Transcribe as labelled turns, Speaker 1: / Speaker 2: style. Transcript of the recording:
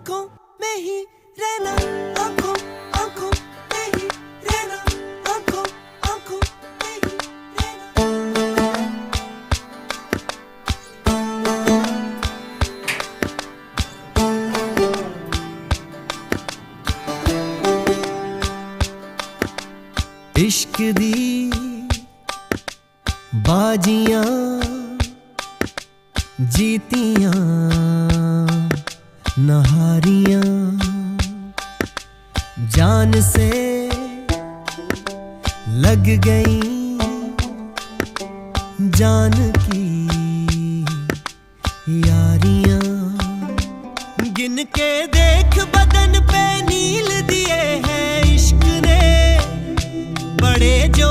Speaker 1: आंखों में ही रहना, आंखों आंखों में ही रहना, आंखों आंखों में ही रहना। इश्क दी बाजियां जीतियां नहारियां जान से लग गई जान की यारियां। गिन के देख बदन पे नील दिए हैं इश्क ने बड़े जो